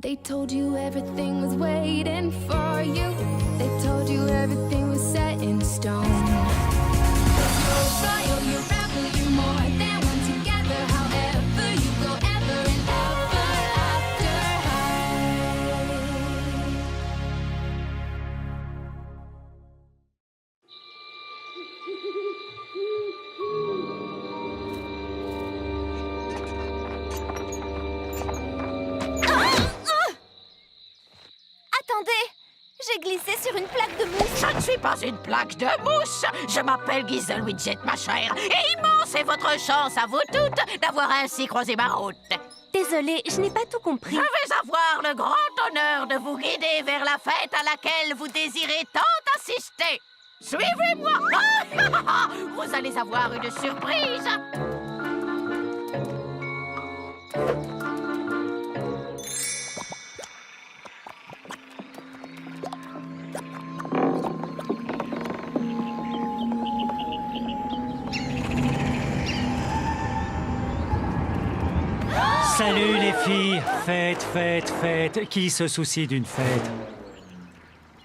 They told you everything was waiting for you. They told you everything was set in stone. You're royal, you're rebel, you're more than one together. However you go ever and ever after high. Attendez, j'ai glissé sur une plaque de mousse. Je ne suis pas une plaque de mousse. Je m'appelle Gizzle Widget, ma chère. Et immense est votre chance à vous toutes d'avoir ainsi croisé ma route. Désolée, je n'ai pas tout compris. Je vais avoir le grand honneur de vous guider vers la fête à laquelle vous désirez tant assister. Suivez-moi. Vous allez avoir une surprise. Salut les filles! Fête, fête, fête. Qui se soucie d'une fête?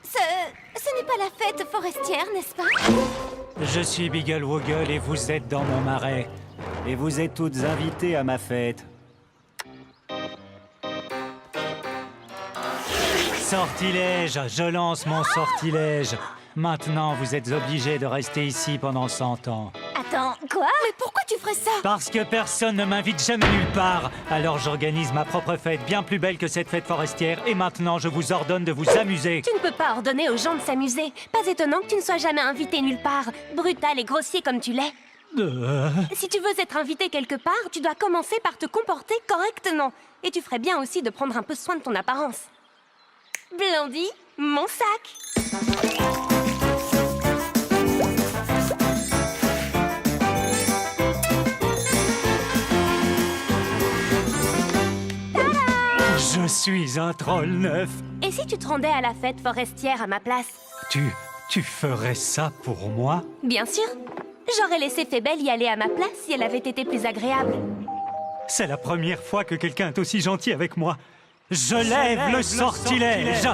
Ce n'est pas la fête forestière, n'est-ce pas? Je suis Biggle Woggle et vous êtes dans mon marais. Et vous êtes toutes invitées à ma fête. Sortilège! Je lance mon sortilège. Maintenant, vous êtes obligés de rester ici pendant 100 ans. Attends, quoi? Mais pourquoi tu ferais ça? Parce que personne ne m'invite jamais nulle part. Alors j'organise ma propre fête, bien plus belle que cette fête forestière. Et maintenant, je vous ordonne de vous amuser. Tu ne peux pas ordonner aux gens de s'amuser. Pas étonnant que tu ne sois jamais invité nulle part. Brutal et grossier comme tu l'es. Si tu veux être invité quelque part, tu dois commencer par te comporter correctement. Et tu ferais bien aussi de prendre un peu soin de ton apparence. Blondie, mon sac. Je suis un troll neuf. Et si tu te rendais à la fête forestière à ma place? Tu ferais ça pour moi? Bien sûr. J'aurais laissé Fébelle y aller à ma place si elle avait été plus agréable. C'est la première fois que quelqu'un est aussi gentil avec moi. Je lève le sortilège.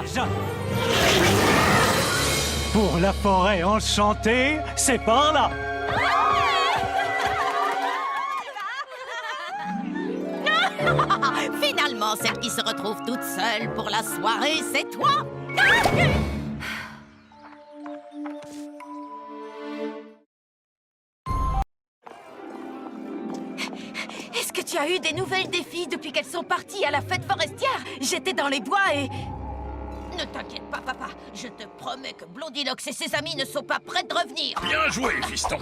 Pour la forêt enchantée, c'est par là. Finalement, celle qui se retrouve toute seule pour la soirée, c'est toi. Est-ce que tu as eu des nouvelles des filles depuis qu'elles sont parties à la fête forestière? J'étais dans les bois et... Ne t'inquiète pas, papa. Je te promets que Blondinox et ses amis ne sont pas prêts de revenir. Bien joué, fiston.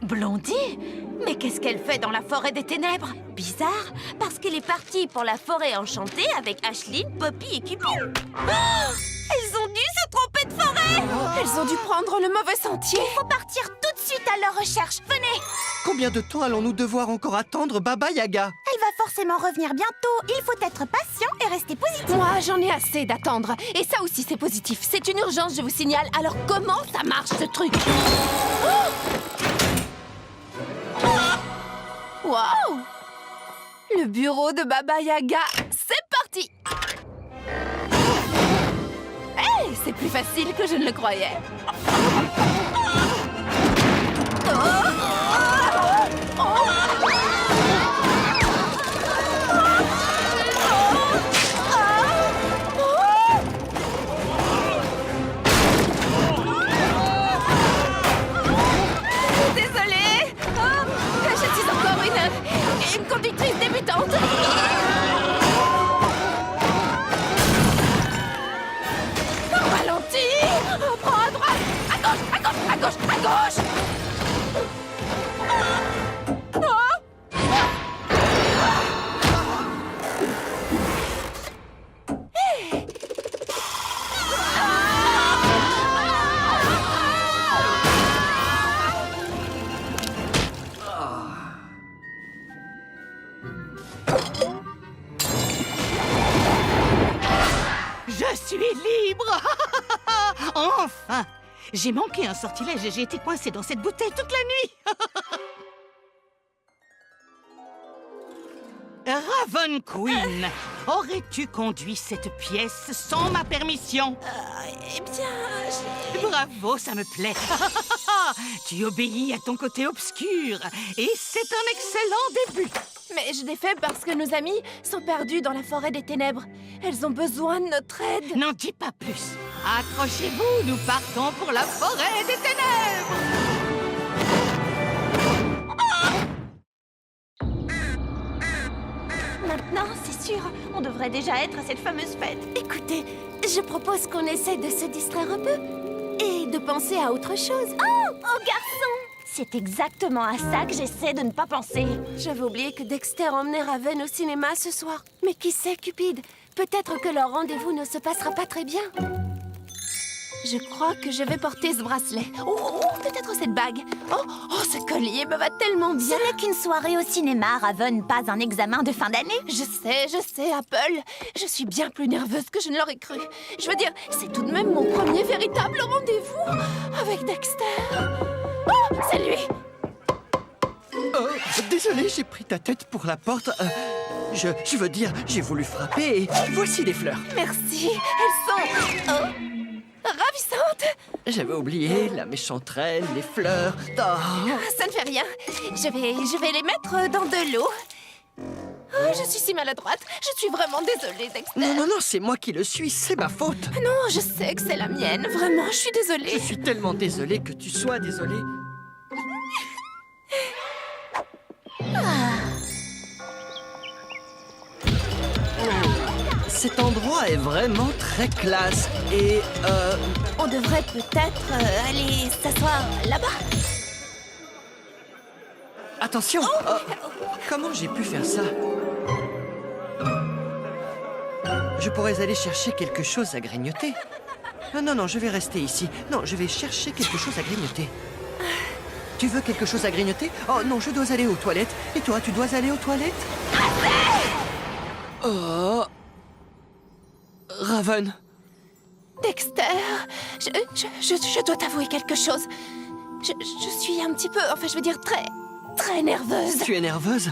Blondie? Mais qu'est-ce qu'elle fait dans la forêt des ténèbres? Bizarre, parce qu'elle est partie pour la forêt enchantée avec Ashlyn, Poppy et Cupid. Oh, elles ont dû se tromper de forêt! Elles ont dû prendre le mauvais sentier. Il faut partir tout de suite à leur recherche. Venez! Combien de temps allons-nous devoir encore attendre Baba Yaga? Elle va forcément revenir bientôt. Il faut être patient et rester positif. Moi, j'en ai assez d'attendre. Et ça aussi, c'est positif. C'est une urgence, je vous signale. Alors, comment ça marche, ce truc? Waouh! Le bureau de Baba Yaga, c'est parti! Hey, c'est plus facile que je ne le croyais. Désolée! Je suis encore une conductrice débutante. Ralenti! Prends à droite! À gauche! À gauche! À gauche! À gauche! Je suis libre. Enfin! J'ai manqué un sortilège et j'ai été coincée dans cette bouteille toute la nuit. Raven Queen, aurais-tu conduit cette pièce sans ma permission? Eh bien, Bravo, ça me plaît. Tu obéis à ton côté obscur et c'est un excellent début. mais je l'ai fait parce que nos amis sont perdus dans la forêt des ténèbres. Elles ont besoin de notre aide. N'en dis pas plus. Accrochez-vous, nous partons pour la forêt des ténèbres. Maintenant, c'est sûr, on devrait déjà être à cette fameuse fête. Écoutez, je propose qu'on essaie de se distraire un peu et de penser à autre chose. Oh, garçon! C'est exactement à ça que j'essaie de ne pas penser. J'avais oublié que Dexter emmenait Raven au cinéma ce soir. Mais qui sait, Cupid? Peut-être que leur rendez-vous ne se passera pas très bien. Je crois que je vais porter ce bracelet. Oh, peut-être cette bague. Oh, ce collier me va tellement bien. Ce n'est qu'une soirée au cinéma, Raven, pas un examen de fin d'année. Je sais, Apple. Je suis bien plus nerveuse que je ne l'aurais cru. Je veux dire, c'est tout de même mon premier véritable rendez-vous avec Dexter. Oh, c'est lui! Oh, désolé, j'ai pris ta tête pour la porte. Je veux dire, j'ai voulu frapper et voici les fleurs. Merci. Elles sont... ravissantes. J'avais oublié la méchante reine, les fleurs. Oh. Ah, ça ne fait rien. Je vais les mettre dans de l'eau. Oh, je suis si maladroite. Je suis vraiment désolée, Dexter. Non, c'est moi qui le suis, c'est ma faute. Non, je sais que c'est la mienne. Vraiment, je suis désolée. Je suis tellement désolé que tu sois désolé. Cet endroit est vraiment très classe et On devrait peut-être aller s'asseoir là-bas. attention. Comment j'ai pu faire ça? Je pourrais aller chercher quelque chose à grignoter. Non, je vais rester ici. Non, je vais chercher quelque chose à grignoter. Tu veux quelque chose à grignoter? Oh non, je dois aller aux toilettes. Et toi, tu dois aller aux toilettes? Oh... Raven. Dexter, je dois t'avouer quelque chose. Je suis un petit peu, enfin je veux dire très nerveuse. Tu es nerveuse?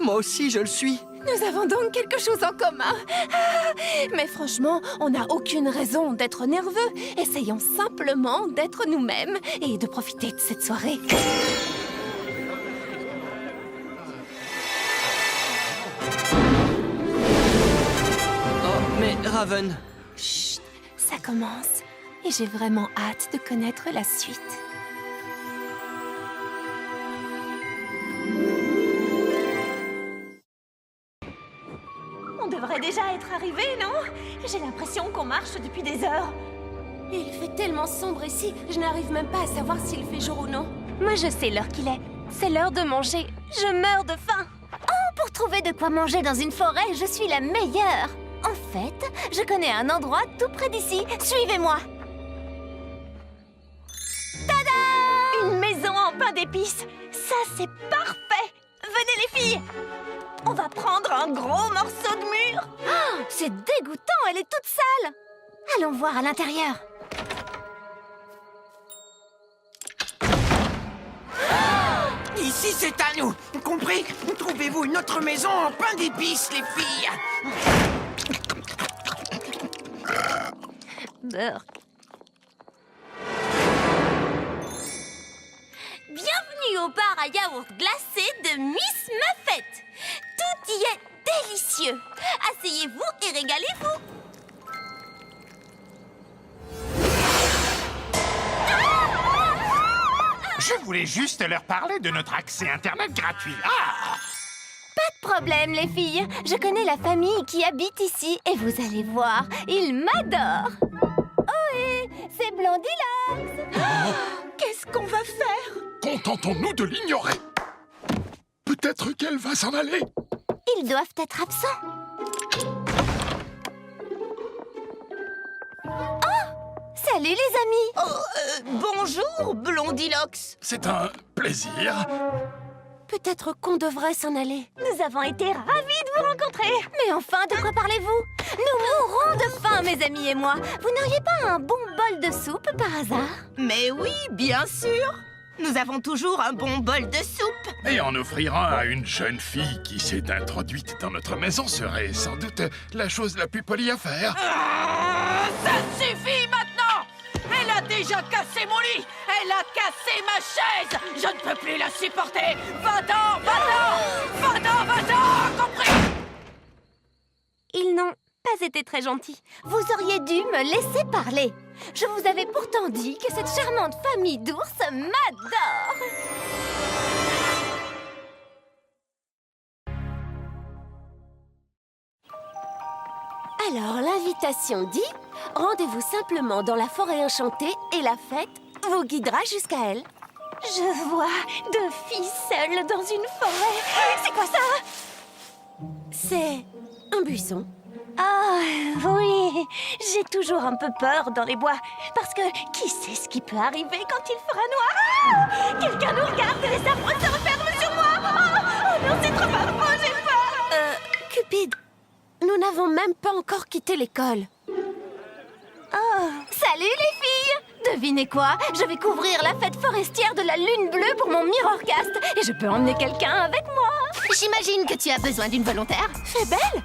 Moi aussi, je le suis. Nous avons donc quelque chose en commun. Ah, mais franchement, on n'a aucune raison d'être nerveux. Essayons simplement d'être nous-mêmes et de profiter de cette soirée. Oh, mais Raven... Chut, ça commence. Et j'ai vraiment hâte de connaître la suite. On devrait déjà être arrivé, non? J'ai l'impression qu'on marche depuis des heures. Il fait tellement sombre ici, je n'arrive même pas à savoir s'il fait jour ou non. Moi, je sais l'heure qu'il est. C'est l'heure de manger. Je meurs de faim. Oh, pour trouver de quoi manger dans une forêt, je suis la meilleure. En fait, je connais un endroit tout près d'ici. Suivez-moi. Tada! Une maison en pain d'épices. Ça, c'est parfait. Venez, les filles. On va prendre un gros morceau de mur. Oh, c'est dégoûtant, elle est toute sale. Allons voir à l'intérieur. Ici, c'est à nous. Compris? Trouvez-vous une autre maison en pain d'épices, les filles. Beurre. Bienvenue au bar à yaourt glacé de Miss Muffet. Tout y est délicieux. Asseyez-vous et régalez-vous. Je voulais juste leur parler de notre accès Internet gratuit. Ah! Pas de problème, les filles. Je connais la famille qui habite ici et vous allez voir, ils m'adorent. Ohé, c'est Blondilox. Qu'est-ce qu'on va faire? Contentons-nous de l'ignorer. Peut-être qu'elle va s'en aller. Ils doivent être absents. Oh! Salut, les amis. Bonjour, Blondilox. C'est un plaisir. Peut-être qu'on devrait s'en aller. Nous avons été ravis de vous rencontrer. Mais enfin, de quoi parlez-vous? Nous mourrons de faim, mes amis et moi. Vous n'auriez pas un bon bol de soupe par hasard? Mais oui, bien sûr. Nous avons toujours un bon bol de soupe. Et en offrir un à une jeune fille qui s'est introduite dans notre maison serait sans doute la chose la plus polie à faire. Ça suffit maintenant! Elle a déjà cassé mon lit! Elle a cassé ma chaise! Je ne peux plus la supporter! Va-t'en! Va-t'en! Va-t'en! Va-t'en! Compris? Ils n'ont pas été très gentils. Vous auriez dû me laisser parler. Je vous avais pourtant dit que cette charmante famille d'ours m'adore. Alors, l'invitation dit « Rendez-vous simplement dans la forêt enchantée et la fête vous guidera jusqu'à elle. Je vois 2 filles seules dans une forêt. C'est quoi ça? » C'est un buisson. Ah, oui, j'ai toujours un peu peur dans les bois. Parce que qui sait ce qui peut arriver quand il fera noir? Ah, quelqu'un nous regarde et les arbres se referment sur moi. Oh non, c'est trop affreux, j'ai peur. Cupide, nous n'avons même pas encore quitté l'école. Oh, salut les filles! Devinez quoi? Je vais couvrir la fête forestière de la lune bleue pour mon Mirrorcast. Et je peux emmener quelqu'un avec moi. J'imagine que tu as besoin d'une volontaire. C'est belle!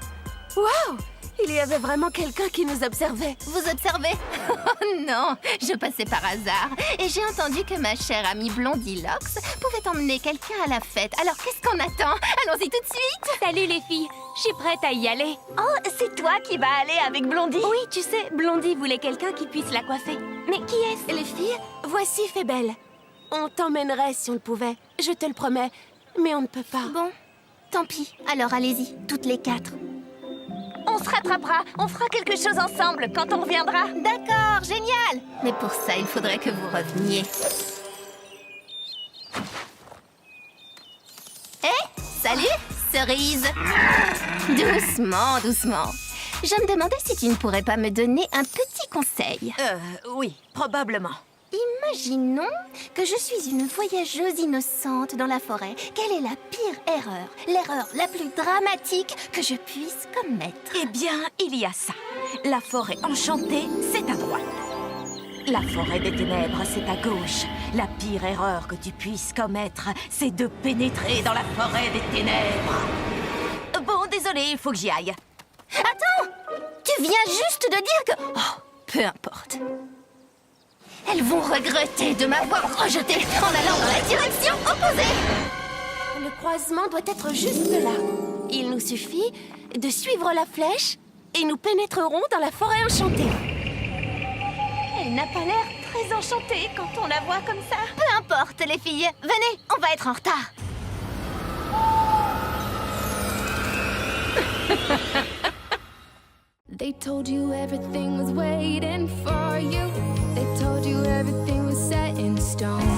Waouh! Il y avait vraiment quelqu'un qui nous observait. Vous observez? Oh non, je passais par hasard et j'ai entendu que ma chère amie Blondie Locks pouvait emmener quelqu'un à la fête. Alors qu'est-ce qu'on attend? Allons-y tout de suite! Salut les filles, je suis prête à y aller. Oh, c'est toi qui vas aller avec Blondie? Oui, tu sais, Blondie voulait quelqu'un qui puisse la coiffer. Mais qui est-ce? Les filles, voici Fébelle. On t'emmènerait si on le pouvait, je te le promets, mais on ne peut pas. Bon, tant pis. Alors allez-y, toutes les 4. On se rattrapera, on fera quelque chose ensemble quand on reviendra. D'accord, génial. Mais pour ça, il faudrait que vous reveniez. Hé, salut, cerise. Doucement, doucement. Je me demandais si tu ne pourrais pas me donner un petit conseil. Oui, probablement. Imaginons que je suis une voyageuse innocente dans la forêt. Quelle est la pire erreur, l'erreur la plus dramatique que je puisse commettre? Eh bien, il y a ça. La forêt enchantée, c'est à droite. La forêt des ténèbres, c'est à gauche. La pire erreur que tu puisses commettre, c'est de pénétrer dans la forêt des ténèbres. Bon, désolé, il faut que j'y aille. Attends! Tu viens juste de dire que... Oh, peu importe. Elles vont regretter de m'avoir rejetée en allant dans la direction opposée. Le croisement doit être juste là. Il nous suffit de suivre la flèche et nous pénétrerons dans la forêt enchantée. Elle n'a pas l'air très enchantée quand on la voit comme ça. Peu importe, les filles. Venez, on va être en retard. They told you everything was waiting for you. They told you everything was set in stone.